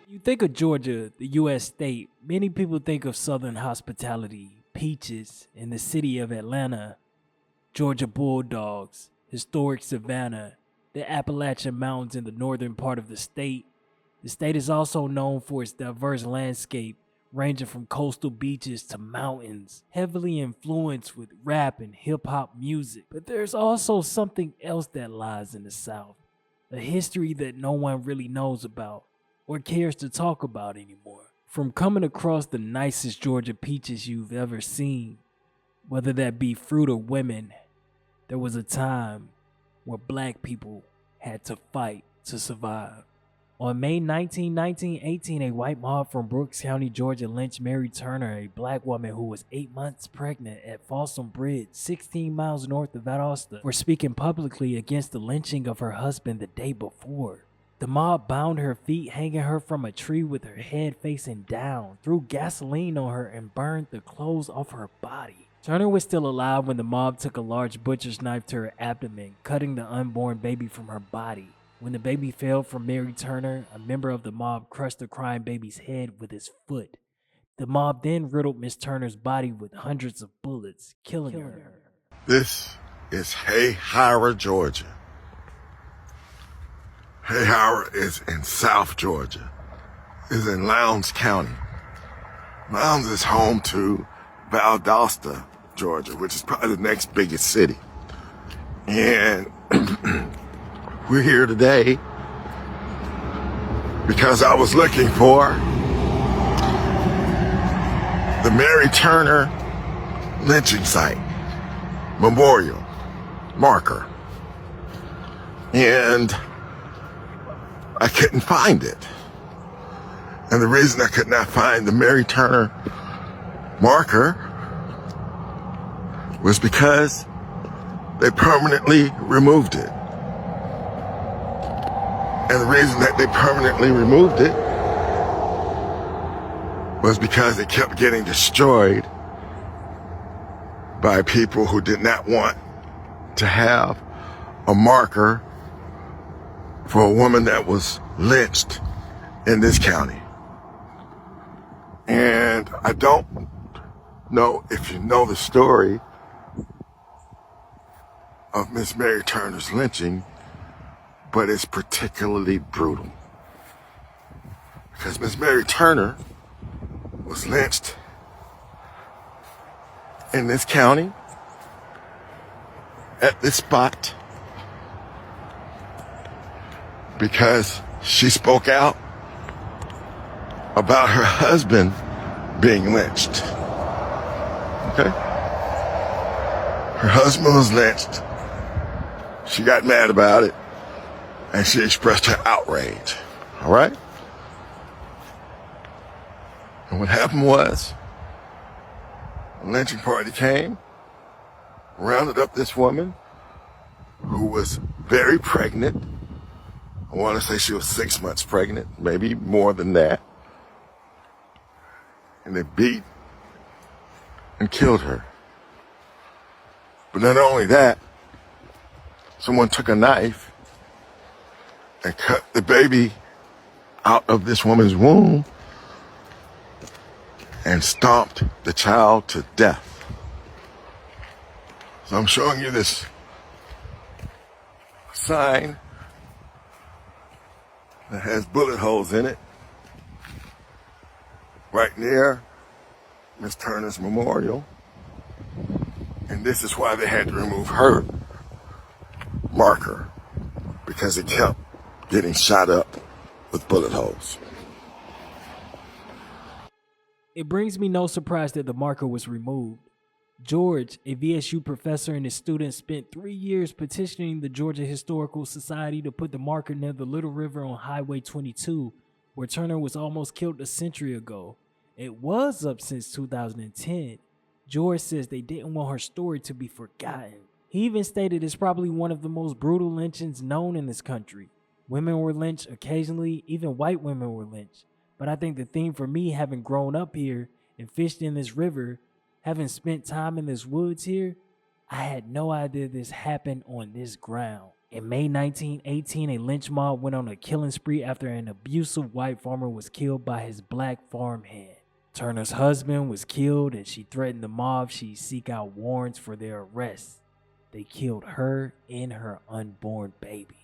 You think of Georgia, the U.S. state, many people think of Southern hospitality, peaches, and the city of Atlanta, Georgia Bulldogs, historic Savannah, the Appalachian Mountains in the northern part of the state. The state is also known for its diverse landscape, ranging from coastal beaches to mountains, heavily influenced with rap and hip hop music. But there's also something else that lies in the South, a history that no one really knows about or cares to talk about anymore. From coming across the nicest Georgia peaches you've ever seen, whether that be fruit or women, there was a time where black people had to fight to survive. On May 19, 1918, a white mob from Brookscounty, Georgia lynched Mary Turner, a black woman who was 8 months pregnant at Folsom Bridge, 16 miles north of Valdosta, for speaking publicly against the lynching of her husband the day before. The mob bound her feet, hanging her from a tree with her head facing down, threw gasoline on her, and burned the clothes off her body. Turner was still alive when the mob took a large butcher's knife to her abdomen, cutting the unborn baby from her body. When the baby fell from Mary Turner, a member of the mob crushed the crying baby's head with his foot. The mob then riddled Miss Turner's body with hundreds of bullets, killing her. This is Hayhira, Georgia. Hayhira is in South Georgia. It's in Lowndes County. Lowndes is home to Valdosta, Georgia, which is probably the next biggest city. And we're here today because I was looking for the Mary Turner lynching site, memorial, marker. And I couldn't find it. And the reason I could not find the Mary Turner marker was because they permanently removed it. And the reason that they permanently removed it was because it kept getting destroyed by people who did not want to have a marker for a woman that was lynched in this county. And I don't know if you know the story of Miss Mary Turner's lynching, but it's particularly brutal. Because Miss Mary Turner was lynched in this county at this spot because she spoke out about her husband being lynched. Okay? Her husband was lynched. She got mad about it, and she expressed her outrage. All right? And what happened was, the lynching party came, rounded up this woman who was very pregnant. I want to say she was 6 months pregnant, maybe more than that. And they beat and killed her. But not only that, someone took a knife and cut the baby out of this woman's womb and stomped the child to death. So I'm showing you this sign that has bullet holes in it right near Miss Turner's memorial. And this is why they had to remove her marker, because it kept getting shot up with bullet holes. It brings me no surprise that the marker was removed. George, a VSU professor, and his students spent 3 years petitioning the Georgia Historical Society to put the marker near the Little River on Highway 22, where Turner was almost killed a century ago. It was up since 2010. George says they didn't want her story to be forgotten. He even stated it's probably one of the most brutal lynchings known in this country. Women were lynched occasionally, even white women were lynched. But I think the theme for me, having grown up here and fished in this river, having spent time in this woods here, I had no idea this happened on this ground. In May 1918, a lynch mob went on a killing spree after an abusive white farmer was killed by his black farmhand. Turner's husband was killed and she threatened the mob she'd seek out warrants for their arrest. They killed her and her unborn baby.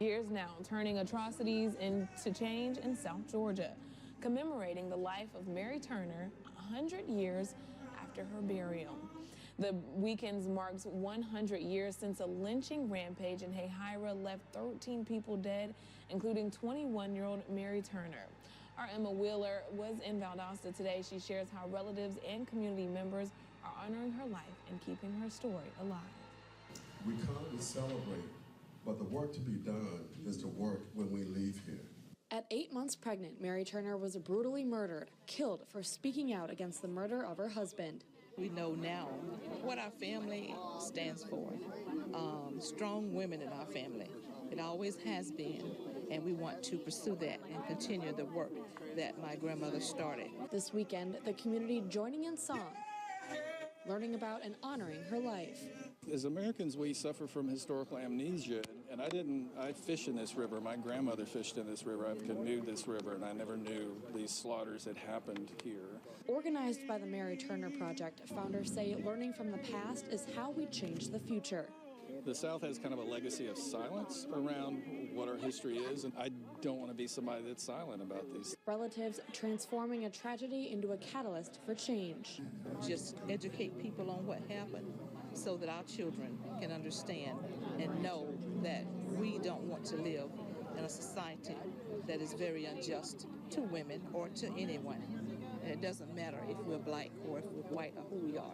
Years now, turning atrocities into change in South Georgia, commemorating the life of Mary Turner 100 years after her burial. The weekend marks 100 years since a lynching rampage in Hayhira left 13 people dead, including 21-year-old Mary Turner. Our Emma Wheeler was in Valdosta today. She shares how relatives and community members are honoring her life and keeping her story alive. We come to celebrate, but the work to be done is the work when we leave here. At 8 months pregnant, Mary Turner was brutally murdered, killed for speaking out against the murder of her husband. We know now what our family stands for. Strong women in our family. It always has been, and we want to pursue that and continue the work that my grandmother started. This weekend, the community joining in song, learning about and honoring her life. As Americans, we suffer from historical amnesia, and I fish in this river. My grandmother fished in this river. I've canoed this river, and I never knew these slaughters had happened here. Organized by the Mary Turner Project, founders say learning from the past is how we change the future. The South has kind of a legacy of silence around what our history is, and I don't want to be somebody that's silent about these. Relatives transforming a tragedy into a catalyst for change. Just educate people on what happened so that our children can understand and know that we don't want to live in a society that is very unjust to women or to anyone. And it doesn't matter if we're black or if we're white or who we are.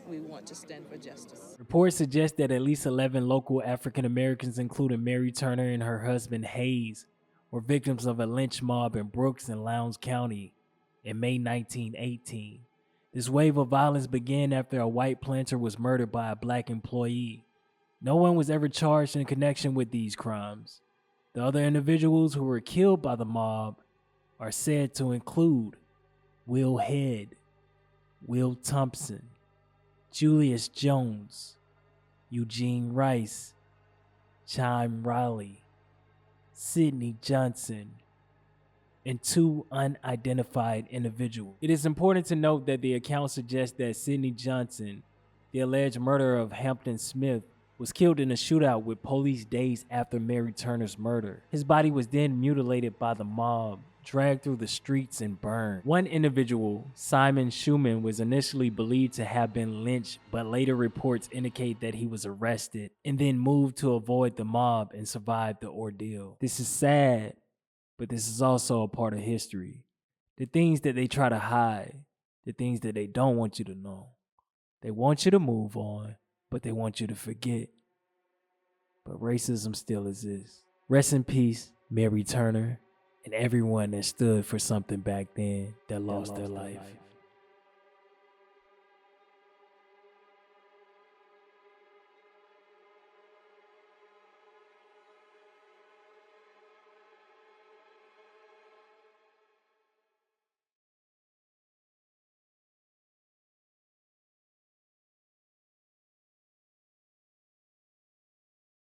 We want to stand for justice. Reports suggest that at least 11 local African Americans, including Mary Turner and her husband Hayes, were victims of a lynch mob in Brooks and Lowndes County in May 1918. This wave of violence began after a white planter was murdered by a black employee. No one was ever charged in connection with these crimes. The other individuals who were killed by the mob are said to include Will Head, Will Thompson, Julius Jones, Eugene Rice, Chime Riley, Sidney Johnson, and 2 unidentified individuals. It is important to note that the account suggests that Sidney Johnson, the alleged murderer of Hampton Smith, was killed in a shootout with police days after Mary Turner's murder. His body was then mutilated by the mob, dragged through the streets, and burned. One individual, Simon Schumann, was initially believed to have been lynched, but later reports indicate that he was arrested and then moved to avoid the mob and survived the ordeal. This is sad, but this is also a part of history. The things that they try to hide, the things that they don't want you to know. They want you to move on, but they want you to forget. But racism still exists. Rest in peace, Mary Turner, and everyone that stood for something back then that lost their life.